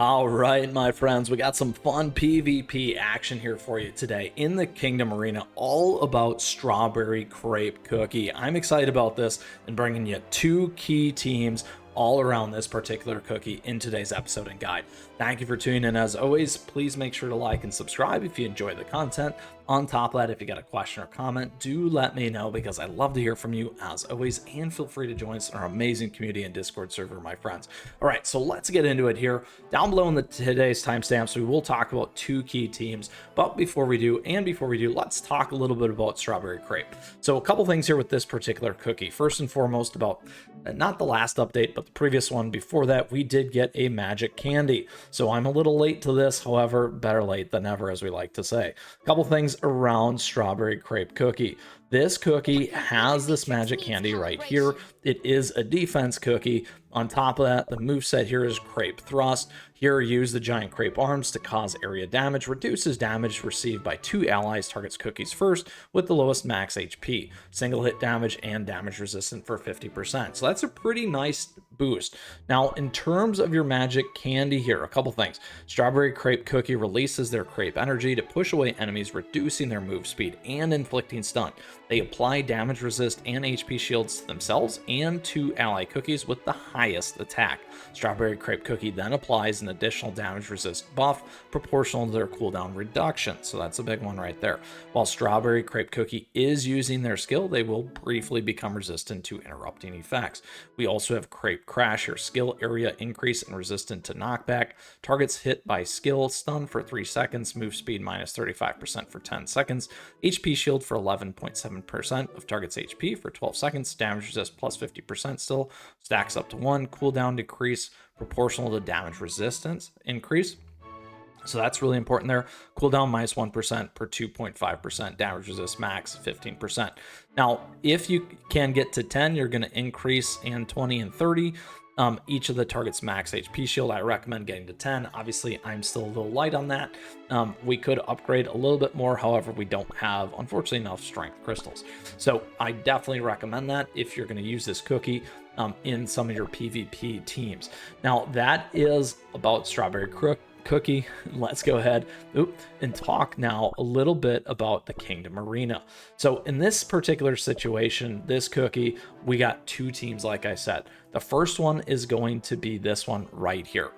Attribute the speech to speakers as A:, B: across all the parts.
A: All right, my friends, we got some fun PvP action here for you today in the Kingdom Arena, all about Strawberry Crepe Cookie. I'm excited about this and bringing you two key teams all around this particular cookie in today's episode and guide. Thank you for tuning in. As always, please make sure to like and subscribe if you enjoy the content. On top of that, if you got a question or comment, do let me know because I love to hear from you as always, and feel free to join us in our amazing community and Discord server, my friends. All right, so let's get into it here. Down below in today's timestamps, we will talk about two key teams, but before we do, let's talk a little bit about Strawberry Crepe. So a couple things here with this particular cookie. First and foremost, about not the last update, but the previous one before that, we did get a magic candy. So I'm a little late to this, however, better late than never, as we like to say. A couple things around Strawberry Crepe Cookie. This cookie has this magic candy right here. It is a defense cookie. On top of that, the moveset here is Crepe Thrust. Here, use the giant crepe arms to cause area damage, reduces damage received by two allies, targets cookies first with the lowest max HP, single hit damage, and damage resistant for 50%. So that's a pretty nice boost. Now, in terms of your magic candy here, a couple things. Strawberry Crepe Cookie releases their crepe energy to push away enemies, reducing their move speed and inflicting stun. They apply damage resist and HP shields to themselves and to ally cookies with the highest attack. Strawberry Crepe Cookie then applies an additional damage resist buff proportional to their cooldown reduction. So that's a big one right there. While Strawberry Crepe Cookie is using their skill, they will briefly become resistant to interrupting effects. We also have Crepe Crash, your skill area increase and resistant to knockback. Targets hit by skill stun for 3 seconds, move speed minus 35% for 10 seconds, HP shield for 11.7% of target's HP for 12 seconds, damage resist plus 50% still, stacks up to 1, cooldown decrease proportional to damage resistance increase. So that's really important there. Cooldown minus 1% per 2.5%, damage resist max 15%. Now, if you can get to 10, you're going to increase, and 20 and 30. Each of the target's max HP shield. I recommend getting to 10. Obviously, I'm still a little light on that. We could upgrade a little bit more. However, we don't have, unfortunately, enough strength crystals. So I definitely recommend that if you're going to use this cookie in some of your PvP teams. Now, that is about Strawberry Cookie. Let's go ahead and talk now a little bit about the Kingdom Arena. So in this particular situation, this cookie, we got two teams, like I said. The first one is going to be this one right here.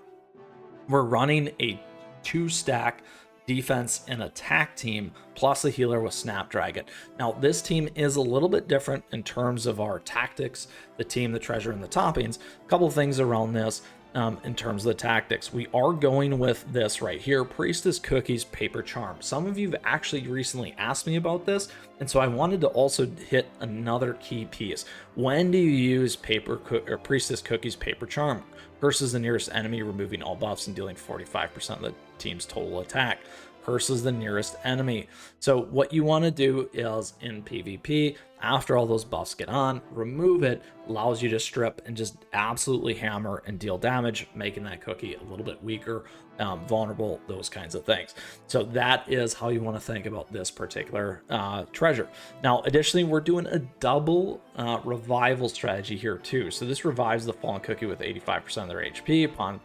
A: We're running a 2-stack defense and attack team plus a healer with Snapdragon. Now this team is a little bit different in terms of our tactics, the team, the treasure, and the toppings. A couple of things around this. In terms of the tactics, we are going with this right here, Priestess Cookie's Paper Charm. Some of you have actually recently asked me about this, and so I wanted to also hit another key piece. When do you use Priestess Cookie's Paper Charm? Curses the nearest enemy, removing all buffs and dealing 45% of the team's total attack. Curses the nearest enemy. So what you want to do is in PvP, after all those buffs get on, remove it, allows you to strip and just absolutely hammer and deal damage, making that cookie a little bit weaker, vulnerable, those kinds of things. So that is how you want to think about this particular treasure. Now, additionally, we're doing a double revival strategy here too. So this revives the fallen cookie with 85% of their HP upon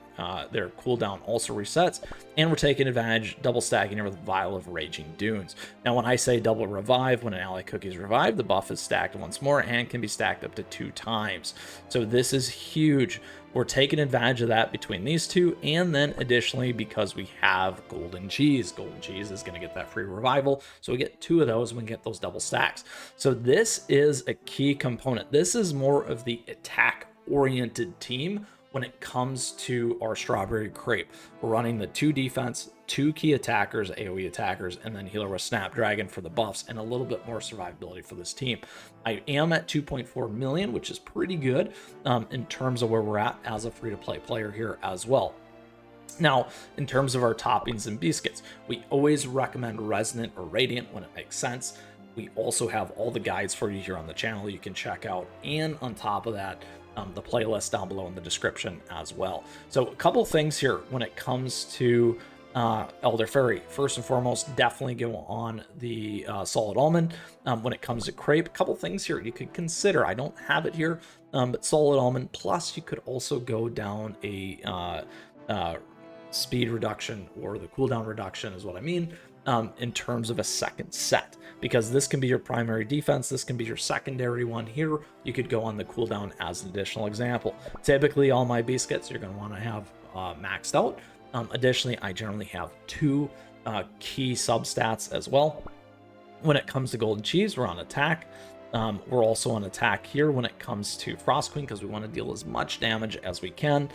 A: their cooldown also resets, and we're taking advantage, double stacking it with Vial of Raging Dunes. Now, when I say double revive, when an ally cookie is revived, the buff is stacked once more and can be stacked up to 2 times. So this is huge. We're taking advantage of that between these two, and then additionally, because we have Golden Cheese. Golden Cheese is going to get that free revival, so we get 2 of those and we get those double stacks. So this is a key component. This is more of the attack-oriented team when it comes to our Strawberry Crepe. We're running the 2 defense, 2 key attackers, AoE attackers, and then healer with Snapdragon for the buffs and a little bit more survivability for this team. I am at 2.4 million, which is pretty good in terms of where we're at as a free-to-play player here as well. Now, in terms of our toppings and biscuits, we always recommend Resonant or Radiant when it makes sense. We also have all the guides for you here on the channel you can check out, and on top of that, the playlist down below in the description as well. So a couple things here when it comes to elderberry. First and foremost, definitely go on the solid almond. When it comes to crepe, a couple things here you could consider. I don't have it here, but solid almond. Plus, you could also go down a speed reduction, or the cooldown reduction is what I mean, in terms of a second set, because this can be your primary defense, this can be your secondary one here. You could go on the cooldown as an additional example. Typically all my biscuits you're going to want to have maxed out. Additionally, I generally have 2 key substats as well. When it comes to golden cheese, we're on attack. We're also on attack here when it comes to Frost Queen, because we want to deal as much damage as we can,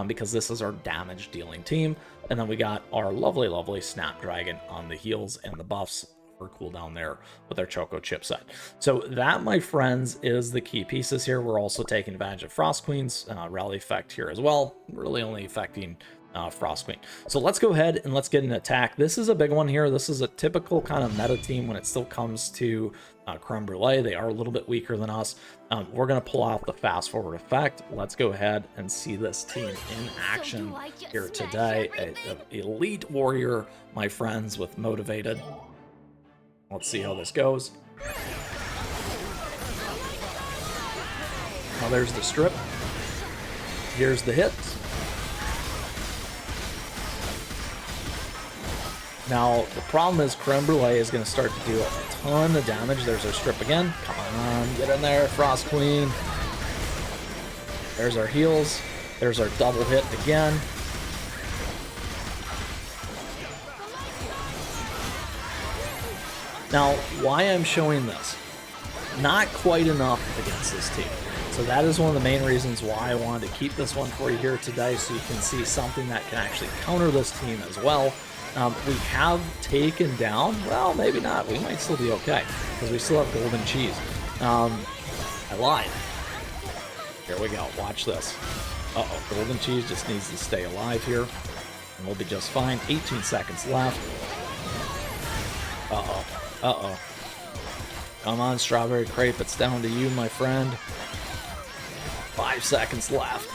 A: because this is our damage dealing team. And then we got our lovely Snapdragon on the heals and the buffs for cooldown there with our Choco chip set. So that, my friends, is the key pieces here. We're also taking advantage of Frost Queen's rally effect here as well, really only affecting Frost Queen. So let's go ahead and let's get an attack. This is a big one here. This is a typical kind of meta team when it still comes to Creme Brulee. They are a little bit weaker than us. We're going to pull out the fast forward effect. Let's go ahead and see this team in action here today. An elite warrior, my friends, with motivated. Let's see how this goes. Now there's the strip. Here's the hits. Now, the problem is Creme Brulee is going to start to do a ton of damage. There's our strip again. Come on, get in there, Frost Queen. There's our heals. There's our double hit again. Now, why I'm showing this? Not quite enough against this team. So that is one of the main reasons why I wanted to keep this one for you here today, so you can see something that can actually counter this team as well. We have taken down, well, maybe not. We might still be okay, because we still have golden cheese. I lied. Here we go. Watch this. Uh-oh. Golden cheese just needs to stay alive here, and we'll be just fine. 18 seconds left. Uh-oh. Uh-oh. Come on, Strawberry Crepe. It's down to you, my friend. 5 seconds left.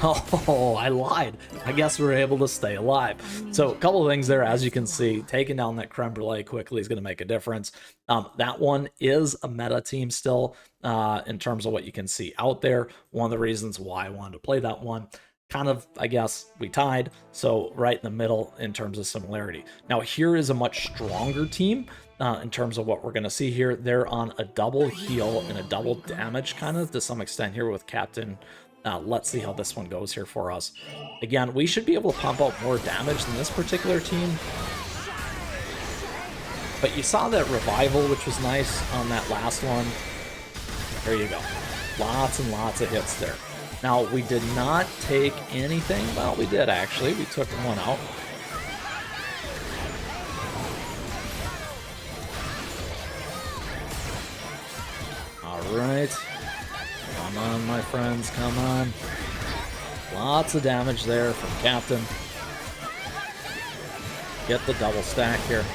A: Oh, I lied. I guess we're able to stay alive. So a couple of things there. As you can see, taking down that Creme Brulee quickly is going to make a difference. That one is a meta team still, in terms of what you can see out there. One of the reasons why I wanted to play that one. Kind of, I guess, we tied. So right in the middle in terms of similarity. Now here is a much stronger team. In terms of what we're going to see here. They're on a double heal and a double damage kind of to some extent here with Captain. Let's see how this one goes here for us. Again, we should be able to pump out more damage than this particular team. But you saw that revival, which was nice on that last one. There you go. Lots and lots of hits there. Now, we did not take anything. Well, we did actually. We took one out. All right. Come on, my friends, come on. Lots of damage there from Captain. Get the double stack here.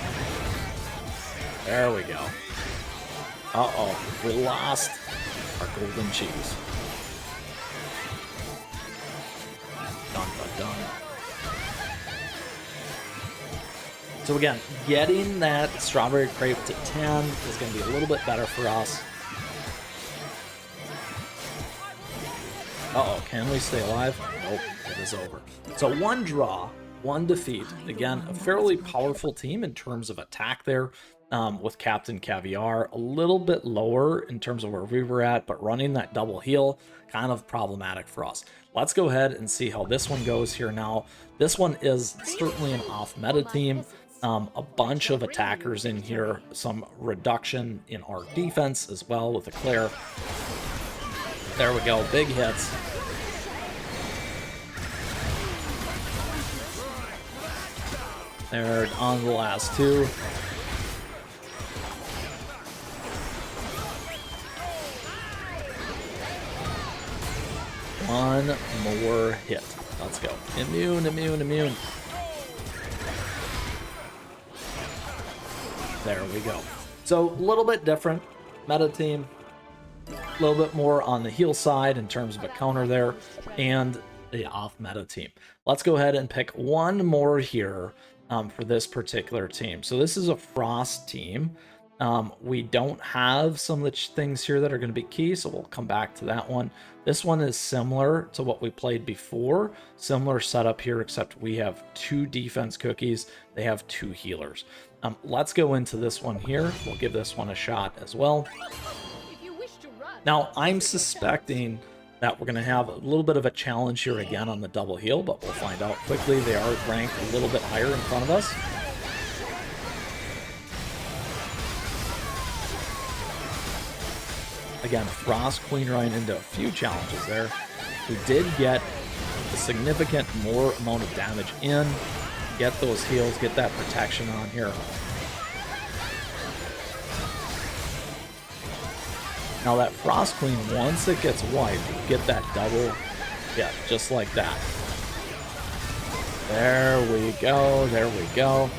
A: There we go. Uh-oh, we lost our golden cheese. Dun, dun, dun. So again, getting that Strawberry Crepe to 10 is going to be a little bit better for us. Uh-oh, can we stay alive? Nope, it is over. So one draw, one defeat. Again, a fairly powerful team in terms of attack there, with Captain Caviar. A little bit lower in terms of where we were at, but running that double heal, kind of problematic for us. Let's go ahead and see how this one goes here now. This one is certainly an off-meta team. A bunch of attackers in here, some reduction in our defense as well with Eclair. There we go, big hits. They're on the last two. One more hit. Let's go. Immune, immune, immune. There we go. So a little bit different meta team. A little bit more on the heal side in terms of a counter there, and the off-meta team. Let's go ahead and pick one more here for this particular team. So this is a Frost team. We don't have some of the things here that are going to be key, so we'll come back to that one. This one is similar to what we played before. Similar setup here, except we have 2 defense cookies. They have 2 healers. Let's go into this one here. We'll give this one a shot as well. Now, I'm suspecting that we're going to have a little bit of a challenge here again on the double heal, but we'll find out quickly. They are ranked a little bit higher in front of us. Again, Frost Queen running into a few challenges there. We did get a significant more amount of damage in. Get those heals, get that protection on here. Now that Frost Queen, once it gets wiped, you get that double, yeah, just like that. There we go, there we go.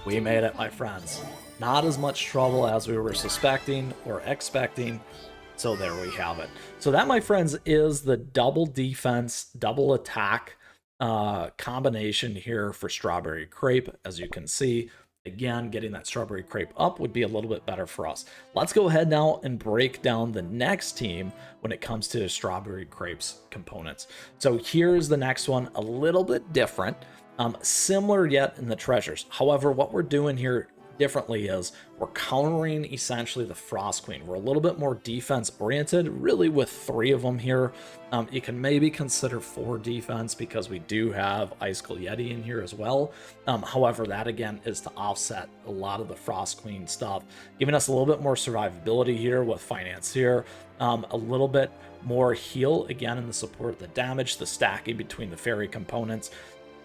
A: We made it, my friends. Not as much trouble as we were suspecting or expecting, so there we have it. So that, my friends, is the double defense, double attack combination here for Strawberry Crepe. As you can see, again, getting that Strawberry Crepe up would be a little bit better for us. Let's go ahead now and break down the next team when it comes to Strawberry Crepe's components. So here's the next one, a little bit different, similar yet in the treasures. However, what we're doing here differently is we're countering essentially the Frost Queen. We're a little bit more defense oriented, really, with 3 of them here. You can maybe consider 4 defense because we do have Ice Cream Yeti in here as well. However, that again is to offset a lot of the Frost Queen stuff, giving us a little bit more survivability here with Financier, a little bit more heal again in the support of the damage, the stacking between the fairy components,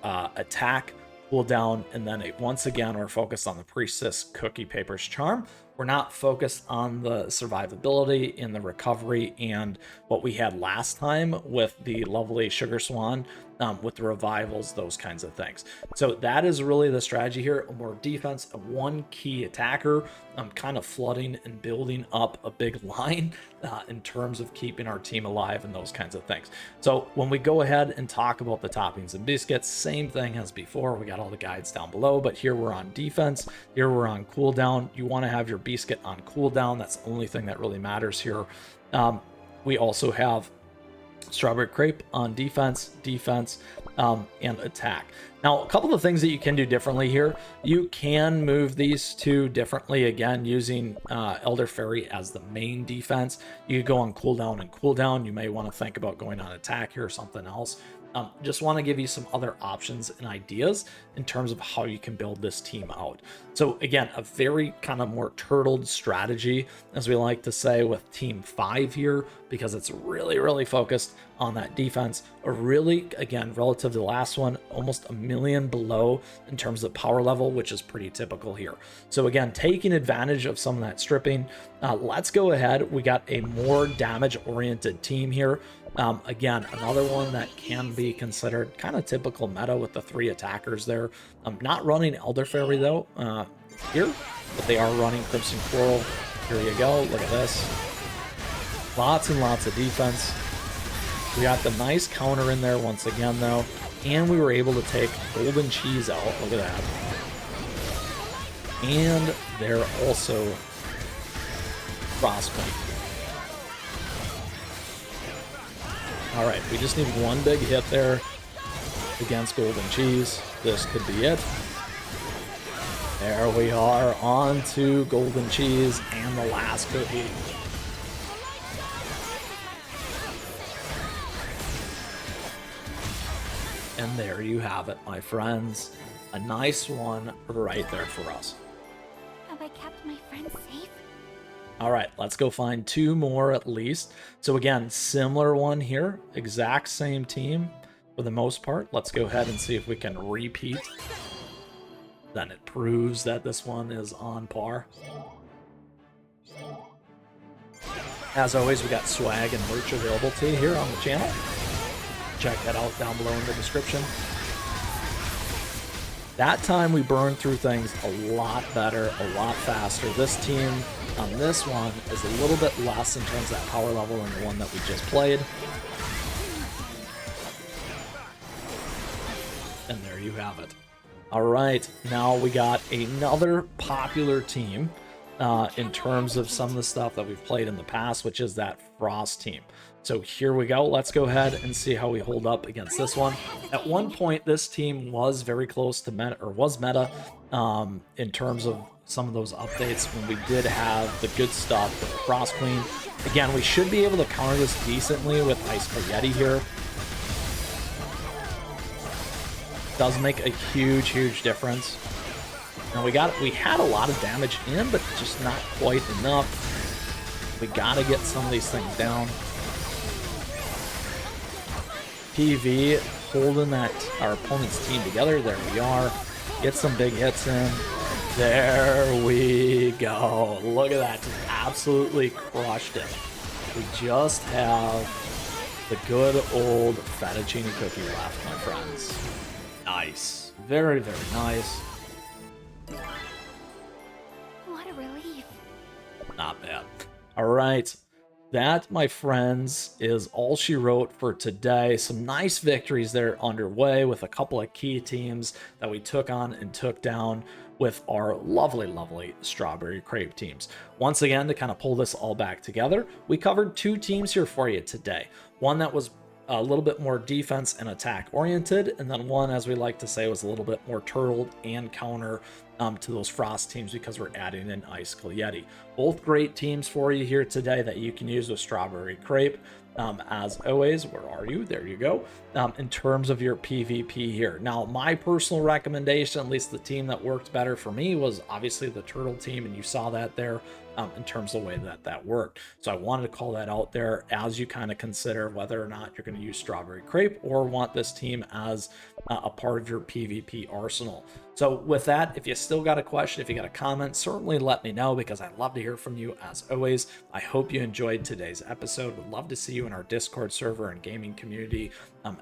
A: attack, cooldown, and then once again we're focused on the Priestess, Cookie, Paper's Charm. We're not focused on the survivability in the recovery and what we had last time with the lovely Sugar Swan, with the revivals, those kinds of things. So that is really the strategy here. More defense, a 1 key attacker, kind of flooding and building up a big line in terms of keeping our team alive and those kinds of things. So when we go ahead and talk about the toppings and biscuits, same thing as before. We got all the guides down below, but here we're on defense, here we're on cooldown. You want to have your biscuit on cooldown. That's the only thing that really matters here. We also have Strawberry Crepe on defense, and attack. Now, a couple of things that you can do differently here. You can move these 2 differently, again, using Elder Fairy as the main defense. You could go on cooldown and cooldown. You may want to think about going on attack here or something else. Just want to give you some other options and ideas in terms of how you can build this team out. So again, a very kind of more turtled strategy, as we like to say, with Team 5 here, because it's really focused on that defense. A really, again, relative to the last one, almost a million below in terms of power level, which is pretty typical here. So again, taking advantage of some of that stripping. Let's go ahead. We got a more damage-oriented team here. Again, another one that can be considered kind of typical meta with the 3 attackers there. I'm not running Elder Fairy though here, but they are running Crimson Coral. Here you go. Look at this. Lots and lots of defense. We got the nice counter in there once again though, and we were able to take Golden Cheese out. Look at that. And they're also Frostbite. All right, we just need 1 big hit there against Golden Cheese. This could be it. There we are, on to Golden Cheese and the last cookie. And there you have it, my friends. A nice one right there for us.
B: Have I kept my friends safe?
A: All right, let's go find 2 more at least. So again, similar one here, exact same team for the most part. Let's go ahead and see if we can repeat. Then it proves that this one is on par. As always, we got swag and merch available to you here on the channel. Check that out down below in the description. That time we burned through things a lot better, a lot faster. This team on this one is a little bit less in terms of that power level than the one that we just played. And there you have it. All right, now we got another popular team in terms of some of the stuff that we've played in the past, which is that Frost team. So here we go. Let's go ahead and see how we hold up against this one. At one point, this team was very close to meta, or was meta, in terms of some of those updates when we did have the good stuff with the Frost Queen. Again, we should be able to counter this decently with Ice Cream Yeti here. Does make a huge difference. Now we had a lot of damage in, but just not quite enough. We gotta get some of these things down. PV holding our opponent's team together. There we are. Get some big hits in. There we go. Look at that. Just absolutely crushed it. We just have the good old fettuccine cookie left, my friends. Nice. Very nice.
B: What a relief.
A: Not bad. All right. That, my friends, is all she wrote for today. Some nice victories there underway with a couple of key teams that we took on and took down with our lovely Strawberry Crepe teams. Once again, to kind of pull this all back together, we covered two teams here for you today. One that was a little bit more defense and attack oriented, and then one, as we like to say, was a little bit more turtled and counter to those Frost teams because we're adding in Ice Cream Yeti. Both great teams for you here today that you can use with Strawberry Crepe. As always, where are you? There you go. In terms of your PvP here. Now, my personal recommendation, at least the team that worked better for me, was obviously the Turtle team, and you saw that there in terms of the way that worked. So I wanted to call that out there as you kind of consider whether or not you're going to use Strawberry Crepe or want this team as a part of your PvP arsenal. So with that, if you still got a question, if you got a comment, certainly let me know because I'd love to hear from you as always. I hope you enjoyed today's episode. Would love to see you in our Discord server and gaming community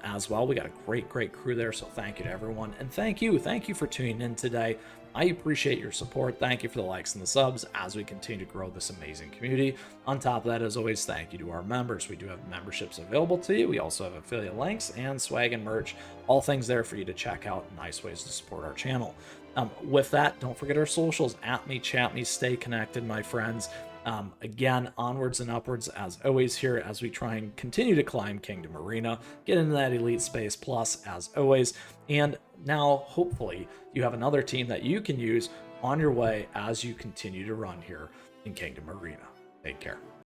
A: as well. We got a great crew there, so thank you to everyone. And thank you for tuning in today. I appreciate your support. Thank you for the likes and the subs as we continue to grow this amazing community. On top of that, as always, thank you to our members. We do have memberships available to you. We also have affiliate links and swag and merch, all things there for you to check out. Nice ways to support our channel. With that, don't forget our socials, @me, chat me, stay connected, my friends. Again, onwards and upwards as always here as we try and continue to climb Kingdom Arena, get into that Elite Space Plus as always, and now hopefully you have another team that you can use on your way as you continue to run here in Kingdom Arena. Take care.